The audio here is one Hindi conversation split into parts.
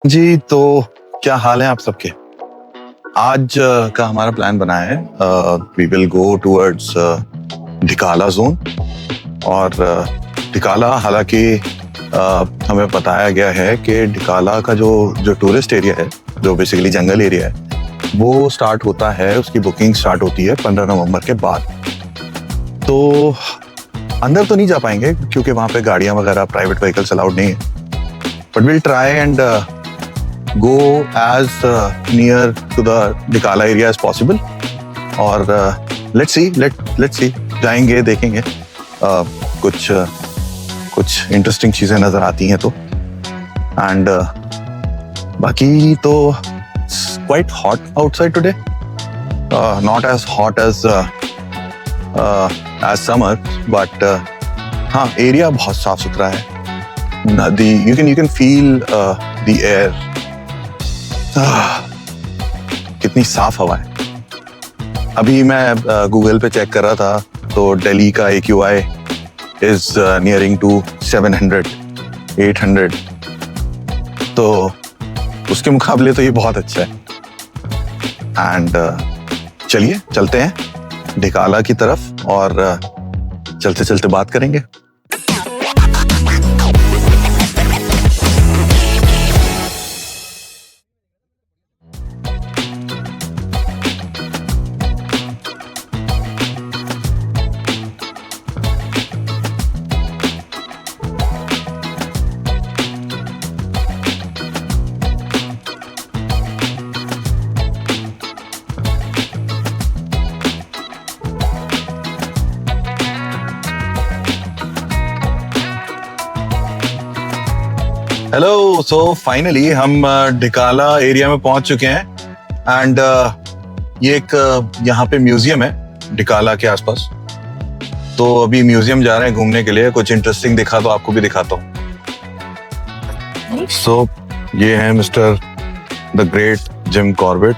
जी, तो क्या हाल है आप सबके? आज का हमारा प्लान बना है we will go towards Dhikala zone और ढिकाला हालाँकि हमें बताया गया है कि ढिकाला का जो टूरिस्ट एरिया है, जो बेसिकली जंगल एरिया है, वो स्टार्ट होता है, उसकी बुकिंग स्टार्ट होती है 15 नवंबर के बाद। तो अंदर तो नहीं जा पाएँगे क्योंकि वहाँ पे गाड़ियाँ वगैरह प्राइवेट व्हीकल्स अलाउड नहीं है। But will try and go as near to the Dikala area as possible और let's see जाएंगे देखेंगे कुछ इंटरेस्टिंग चीजें नजर आती हैं तो एंड बाकी तो quite hot outside today, not as hot as summer but हाँ एरिया बहुत साफ सुथरा है. You can feel the air. कितनी साफ हवा है. अभी मैं गूगल पे चेक कर रहा था तो दिल्ली का AQI इज नियरिंग टू 700 800, तो उसके मुकाबले तो ये बहुत अच्छा है. एंड चलिए चलते हैं ढिकाला की तरफ और चलते चलते बात करेंगे. हेलो, सो फाइनली हम ढिकाला एरिया में पहुंच चुके हैं एंड ये एक यहाँ पे म्यूजियम है ढिकाला के आसपास. तो अभी म्यूजियम जा रहे हैं घूमने के लिए. कुछ इंटरेस्टिंग दिखा तो आपको भी दिखाता हूँ. सो ये है mister the great Jim Corbett,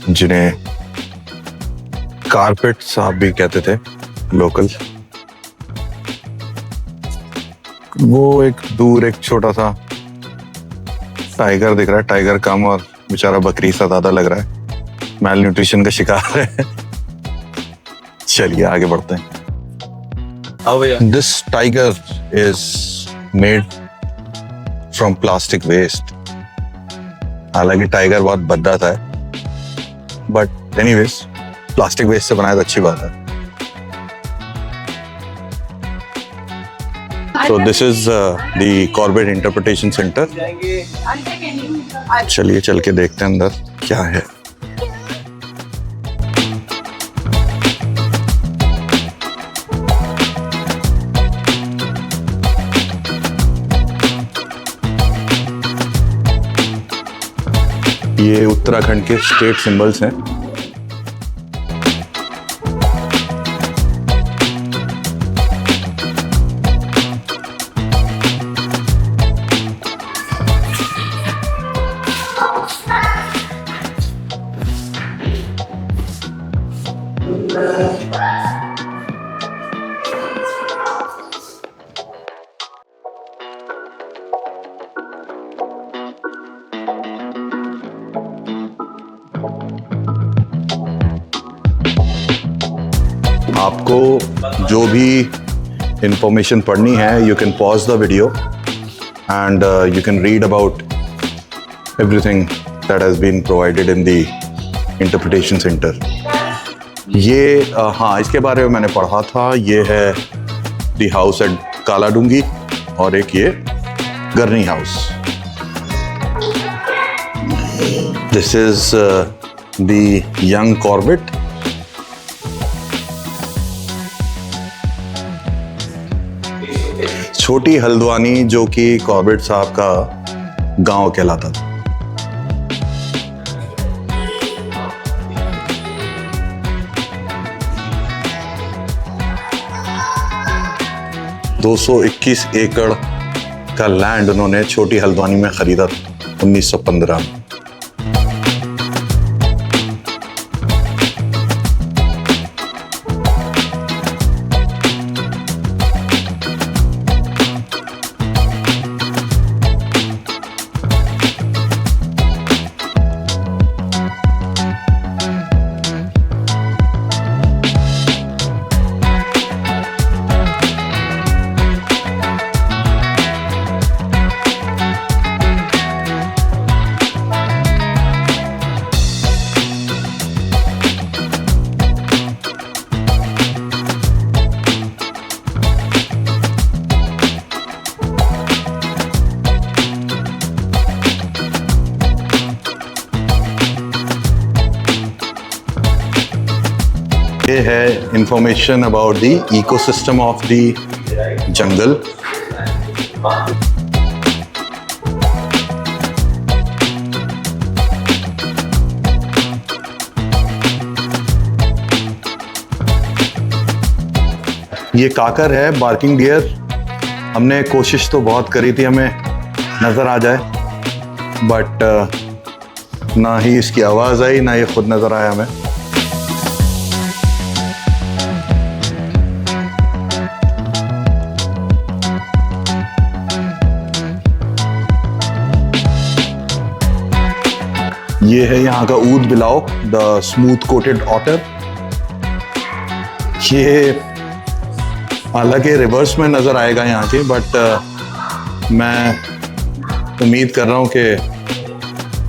जिन्हें कारपेट साहब भी कहते थे लोकल. वो एक दूर एक छोटा सा टाइगर दिख रहा है. टाइगर कम और बेचारा बकरी सा ज्यादा लग रहा है. मैल न्यूट्रिशन का शिकार है. चलिए आगे बढ़ते हैं. This tiger is made from plastic waste. हालांकि टाइगर बहुत भद्दा था, बट एनीवेज प्लास्टिक वेस्ट से बनाया तो अच्छी बात है. So this is the Corbett Interpretation Center. चलिए चल के देखते हैं अंदर क्या है. ये उत्तराखंड के स्टेट सिंबल्स हैं. आपको जो भी इंफॉर्मेशन पढ़नी है, you can pause the video and you can read about everything that has been provided in the interpretation centre. ये हाँ, इसके बारे में मैंने पढ़ा था. ये है द हाउस एट कालाडूंगी और एक ये Gurney house. This is the young Corbett. छोटी हल्द्वानी, जो कि कॉर्बेट साहब का गांव कहलाता था. $221 एकड़ का लैंड उन्होंने छोटी हल्द्वानी में खरीदा 1915 में. ये है information about the ecosystem of the jungle. ये काकर है, बार्किंग डियर। हमने कोशिश तो बहुत करी थी हमें नज़र आ जाए, बट ना ही इसकी आवाज़ आई ना ये खुद नज़र आया हमें। ये है यहाँ का ऊद बिलाव, द स्मूथ कोटेड ऑटर। ये हालांकि रिवर्स में नज़र आएगा यहाँ के, बट मैं उम्मीद कर रहा हूँ कि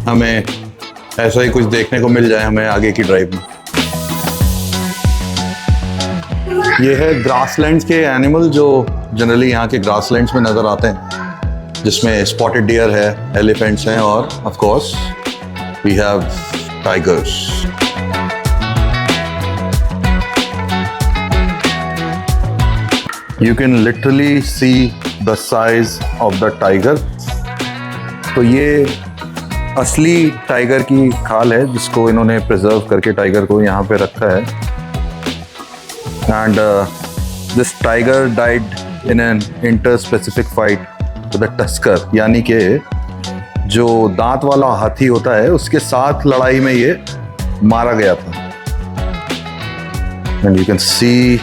हमें ऐसा ही कुछ देखने को मिल जाए हमें आगे की ड्राइव में। ये है ग्रासलैंड्स के एनिमल जो जनरली यहाँ के ग्रासलैंड्स में नज़र आते हैं, जिसमें स्पॉटेड डियर है, एलिफेंट्स हैं और of course we have tigers. You can literally see the size of the tiger. तो ये असली टाइगर की खाल है जिसको इन्होंने प्रिजर्व करके टाइगर को यहाँ पे रखा है। And this tiger died in an inter-specific fight with a tusker, यानी कि जो दांत वाला हाथी होता है उसके साथ लड़ाई में ये मारा गया था। And you can C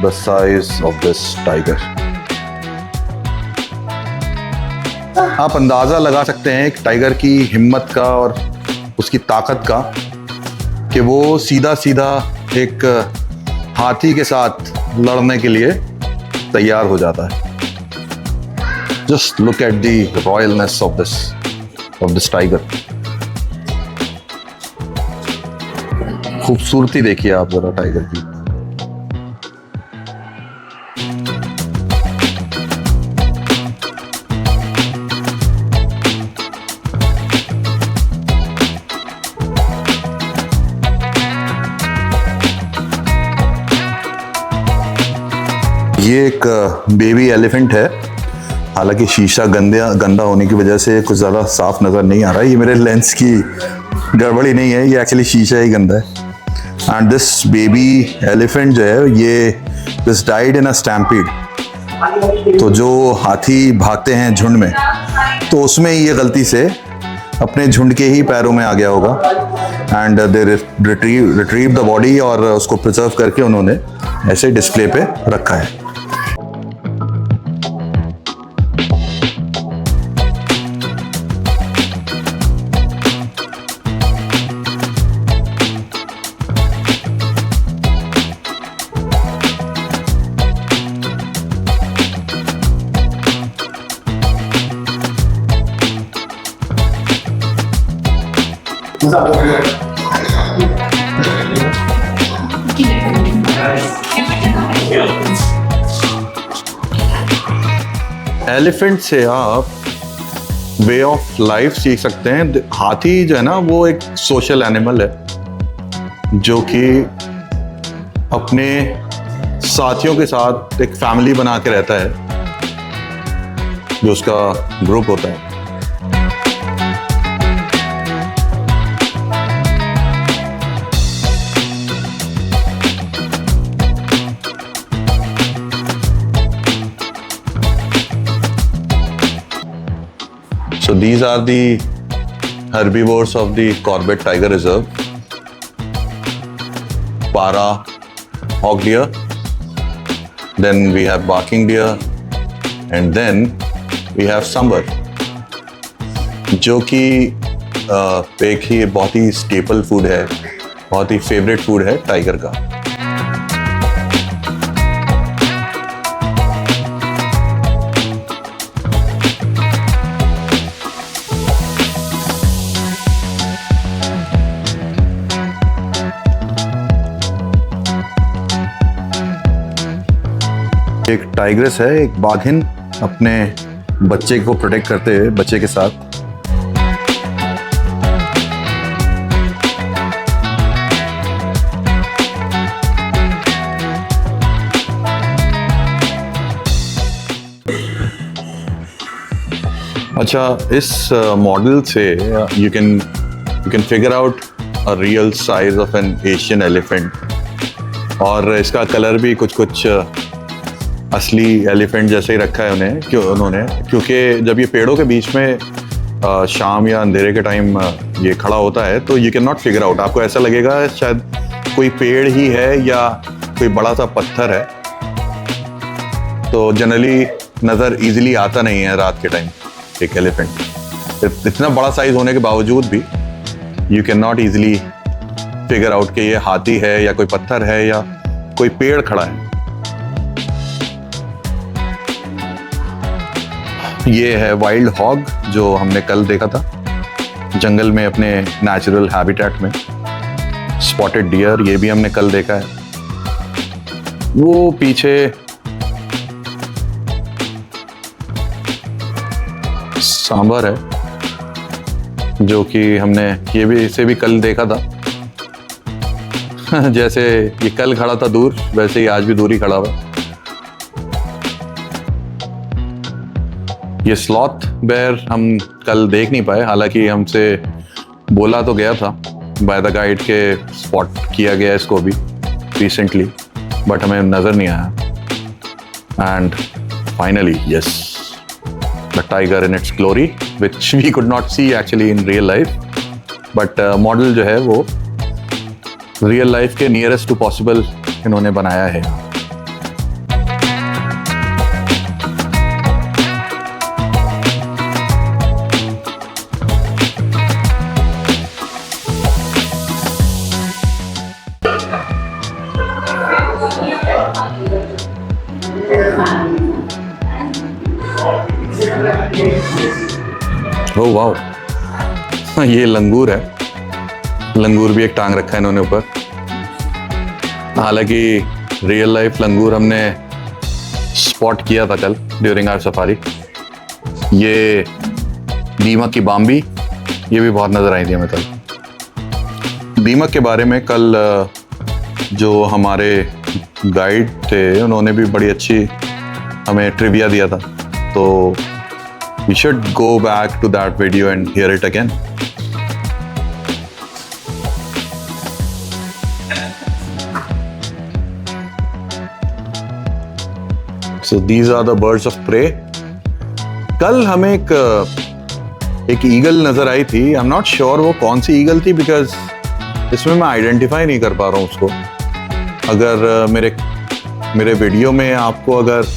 the size of this tiger. आप अंदाजा लगा सकते हैं एक टाइगर की हिम्मत का और उसकी ताकत का कि वो सीधा सीधा एक हाथी के साथ लड़ने के लिए तैयार हो जाता है। Just look at the royalness of this tiger. खूबसूरती देखिए आप जरा टाइगर की। ये एक बेबी एलिफेंट है, हालांकि शीशा गंदा होने की वजह से कुछ ज़्यादा साफ नज़र नहीं आ रहा है। ये मेरे लेंस की गड़बड़ी नहीं है, ये एक्चुअली शीशा ही गंदा है। एंड दिस बेबी एलिफेंट जो है ये this died in a stampede. तो जो हाथी भागते हैं झुंड में, तो उसमें ये गलती से अपने झुंड के ही पैरों में आ गया होगा। And they retrieve the body और उसको प्रिजर्व करके उन्होंने ऐसे डिस्प्ले पे रखा है। एलिफेंट से आप वे ऑफ लाइफ सीख सकते हैं। हाथी जो है ना वो एक सोशल एनिमल है जो कि अपने साथियों के साथ एक फैमिली बना के रहता है, जो उसका ग्रुप होता है। So these are the herbivores of the Corbett Tiger Reserve. Para, hog deer, then we have barking deer, and then we have sambar, जो कि एक ही बहुत ही स्टेपल फूड है, बहुत ही फेवरेट फूड है टाइगर का। एक टाइग्रेस है, एक बाघिन अपने बच्चे को प्रोटेक्ट करते हुए बच्चे के साथ। अच्छा, इस मॉडल से you can figure out a real size of N Asian elephant. और इसका कलर भी कुछ असली एलिफेंट जैसे ही रखा है उन्होंने, क्योंकि जब ये पेड़ों के बीच में शाम या अंधेरे के टाइम ये खड़ा होता है तो you can not figure out. आपको ऐसा लगेगा शायद कोई पेड़ ही है या कोई बड़ा सा पत्थर है। तो जनरली नज़र इजीली आता नहीं है रात के टाइम एक एलिफेंट। इतना बड़ा साइज होने के बावजूद भी you can not easily figure out कि ये हाथी है या कोई पत्थर है या कोई पेड़ खड़ा है। ये है वाइल्ड हॉग जो हमने कल देखा था जंगल में अपने नेचुरल हैबिटेट में। स्पॉटेड डियर ये भी हमने कल देखा है। वो पीछे सांबर है जो कि हमने इसे भी कल देखा था। जैसे ये कल खड़ा था दूर, वैसे ही आज भी दूर ही खड़ा हुआ। ये स्लॉथ बेयर हम कल देख नहीं पाए, हालांकि हमसे बोला तो गया था बाय द गाइड के स्पॉट किया गया इसको भी रिसेंटली, बट हमें नज़र नहीं आया। And finally yes, the tiger in its glory which we could not see actually in real life, but model जो है वो रियल लाइफ के नियरेस्ट टू पॉसिबल इन्होंने बनाया है। ओह वाह, ये लंगूर है। लंगूर भी एक टांग रखा है इन्होंने ऊपर। हालांकि रियल लाइफ लंगूर हमने स्पॉट किया था कल ड्यूरिंग आवर सफारी। ये दीमक की बाम्बी ये भी बहुत नज़र आई थी हमें कल। दीमक के बारे में कल जो हमारे गाइड थे उन्होंने भी बड़ी अच्छी हमें ट्रिविया दिया था, तो we should go back to that video and hear it again. So these are the birds of prey. कल हमें एक ईगल नजर आई थी। I'm not sure वो कौन सी ईगल थी, बिकॉज इसमें मैं आइडेंटिफाई नहीं कर पा रहा हूँ उसको। अगर मेरे वीडियो में आपको अगर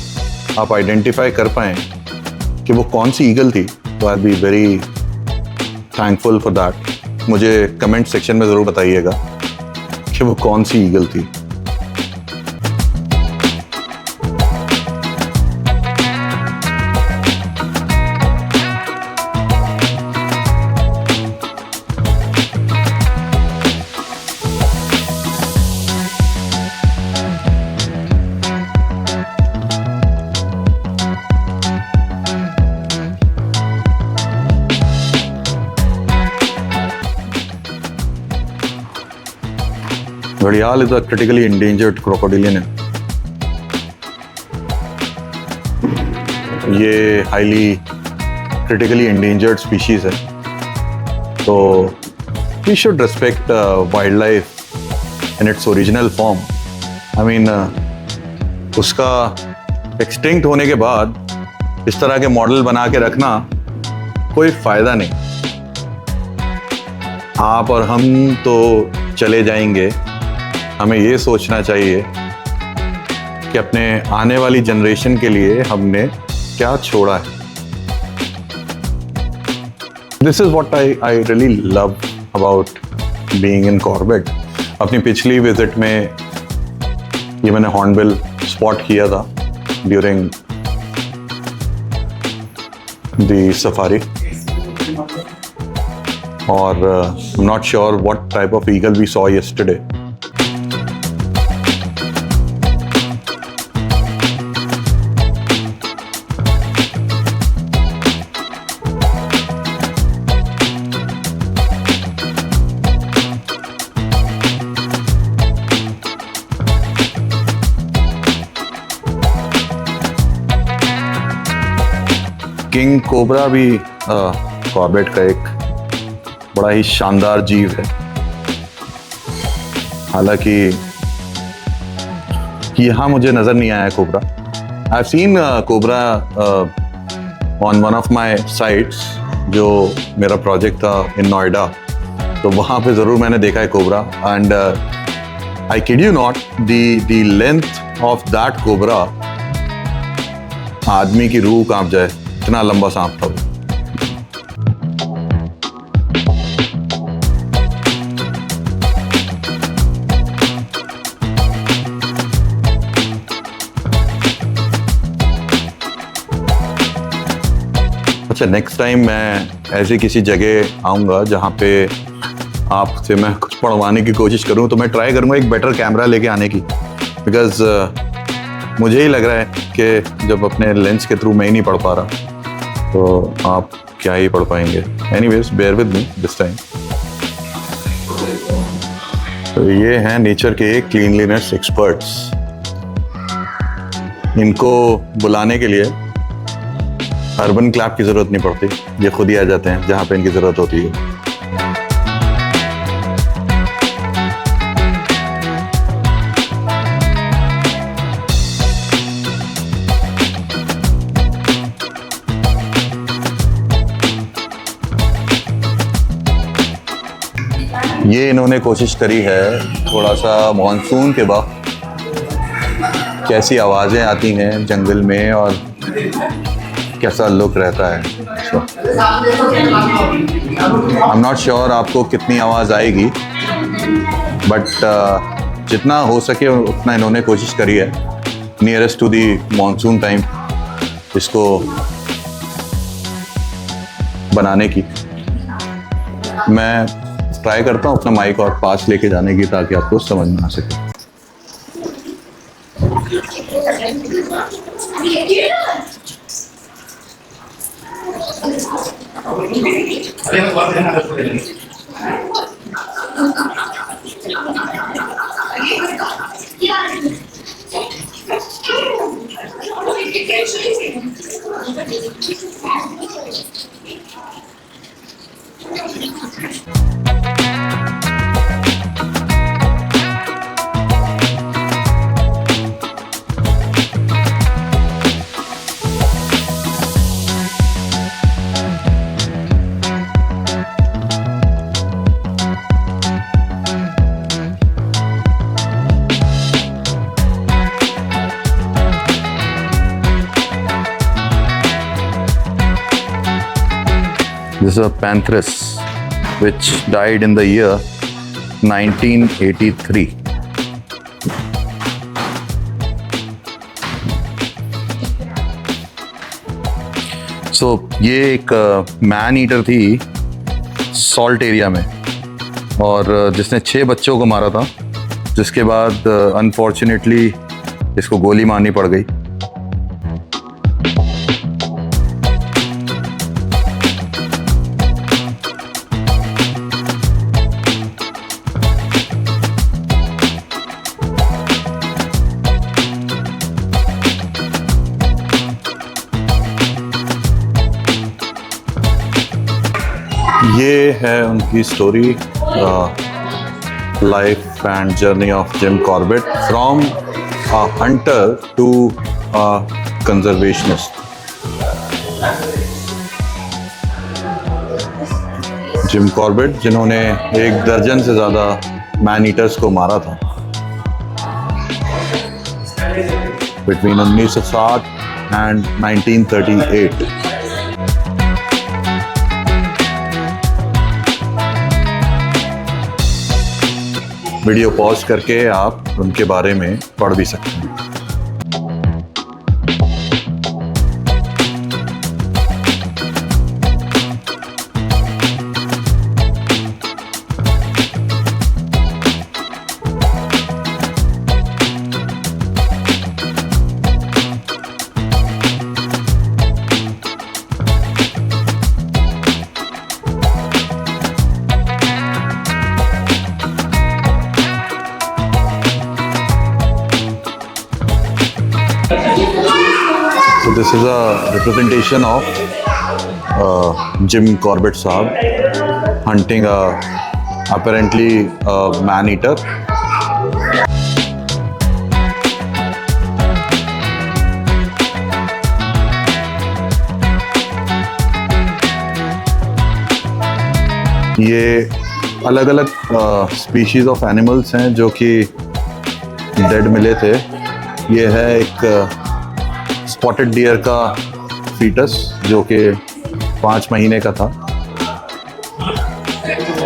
आप आइडेंटिफाई कर पाएं कि वो कौन सी ईगल थी तो I be very thankful for that. मुझे कमेंट सेक्शन में ज़रूर बताइएगा कि वो कौन सी ईगल थी। घड़ियाल is a critically endangered crocodilian है। ये हाईली critically endangered species है, तो we should respect wildlife in its original form. I mean, उसका extinct होने के बाद इस तरह के मॉडल बना के रखना कोई फायदा नहीं। आप और हम तो चले जाएंगे, हमें ये सोचना चाहिए कि अपने आने वाली जनरेशन के लिए हमने क्या छोड़ा है। This is what I really love about being in Corbett. अपनी पिछली विजिट में ये मैंने हॉर्नबिल स्पॉट किया था ड्यूरिंग द सफारी, और I am not sure what type of eagle we saw yesterday. King cobra भी कॉर्बेट का एक बड़ा ही शानदार जीव है। हालांकि यहाँ मुझे नजर नहीं आया cobra. I have seen cobra on one of my sites, जो मेरा प्रोजेक्ट था इन नोएडा, तो वहाँ पे ज़रूर मैंने देखा है cobra. And I kid you not, the length of that cobra, आदमी की रूह कांप जाए, इतना लंबा सांप था वो। अच्छा, नेक्स्ट टाइम मैं ऐसी किसी जगह आऊँगा जहाँ पे आपसे मैं कुछ पढ़वाने की कोशिश करूँ, तो मैं ट्राई करूँगा एक बेटर कैमरा लेके आने की। बिकॉज मुझे ही लग रहा है कि जब अपने लेंस के थ्रू मैं ही नहीं पढ़ पा रहा, तो आप क्या ही पढ़ पाएंगे। Anyways, bear with me this time. तो ये हैं नेचर के क्लीनलीनेस एक्सपर्ट्स। इनको बुलाने के लिए अर्बन क्लैप की ज़रूरत नहीं पड़ती, ये खुद ही आ जाते हैं जहाँ पे इनकी ज़रूरत होती है। ये इन्होंने कोशिश करी है थोड़ा सा मॉनसून के वक्त कैसी आवाज़ें आती हैं जंगल में और कैसा लुक रहता है। आई एम नॉट श्योर आपको कितनी आवाज़ आएगी, बट जितना हो सके उतना इन्होंने कोशिश करी है nearest to the monsoon time इसको बनाने की। मैं ट्राई करता हूँ अपना माइक और पास लेके जाने की, ताकि आपको समझ में आ सके। This is a pantherus which died in the year 1983. So ये एक मैन ईटर थी सॉल्ट एरिया में, और जिसने 6 बच्चों को मारा था, जिसके बाद अनफॉर्चुनेटली इसको गोली मारनी पड़ गई। ये है उनकी story, life and journey of Jim Corbett from a hunter to a conservationist. Jim Corbett जिन्होंने 1 दर्जन से ज़्यादा मैन ईटर्स को मारा था बिटवीन 1960 एंड 1938। वीडियो पॉज करके आप उनके बारे में पढ़ भी सकते हैं। So this is a representation of Jim Corbett साहब hunting apparently a man eater. ये अलग अलग स्पीशीज ऑफ एनिमल्स हैं जो कि डेड मिले थे। ये है एक स्पॉटेड डियर का फीटस जो कि 5 महीने का था।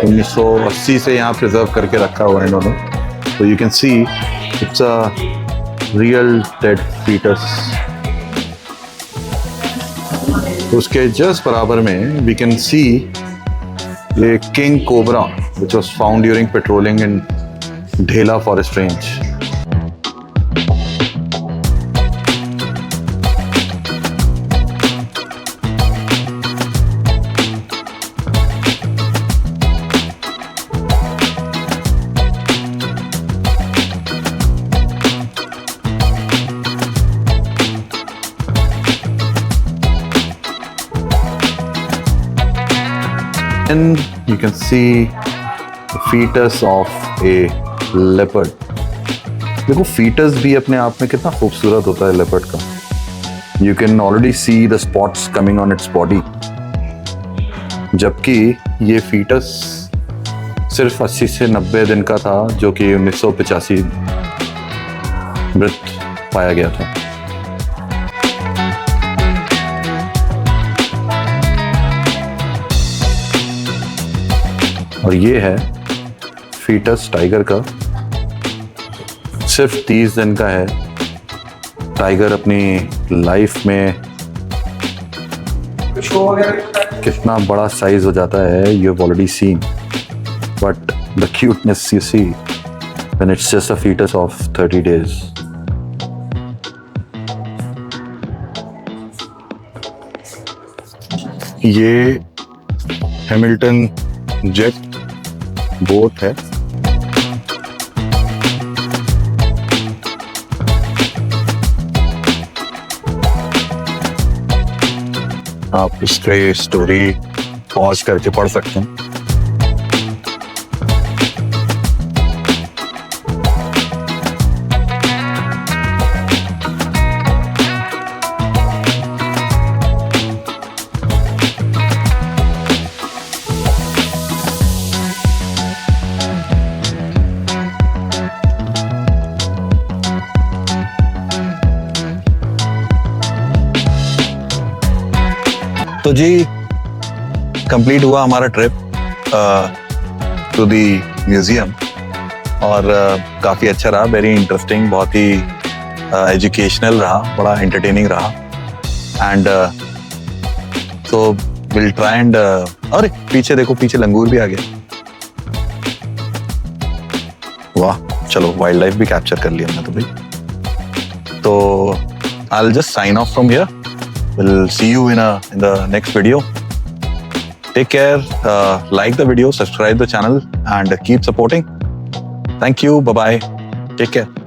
1980 से यहाँ प्रिजर्व करके रखा हुआ है इन्होंने। तो you can see it's a real dead foetus. उसके जस्ट बराबर में वी कैन सी a king cobra which was found during patrolling in Dhela forest range. And you can see the fetus of a leopard. देखो fetus भी अपने आप में कितना खूबसूरत होता है leopard का। You can already see the spots coming on its body. जबकि ये fetus सिर्फ 80 से 90 दिन का था जो कि 1985 मृत पाया गया था। और ये है फीटस टाइगर का। सिर्फ 30 दिन का है। टाइगर अपनी लाइफ में कितना बड़ा साइज हो जाता है you have already seen, but the cuteness you see when it's just a foetus of 30 days. ये हैमिल्टन जेट बोट है। आप इसके स्टोरी पॉज करके पढ़ सकते हैं। तो जी कंप्लीट हुआ हमारा ट्रिप टू दी म्यूजियम और काफ़ी अच्छा रहा, वेरी इंटरेस्टिंग, बहुत ही एजुकेशनल रहा, बड़ा एंटरटेनिंग रहा। एंड तो विल ट्राई एंड अरे पीछे देखो, पीछे लंगूर भी आ गया। वाह, चलो वाइल्ड लाइफ भी कैप्चर कर लिया हमने तो भाई। तो I will just sign off from here. We'll see you in the next video. Take care, like the video, subscribe the channel and keep supporting. Thank you. Bye-bye. Take care.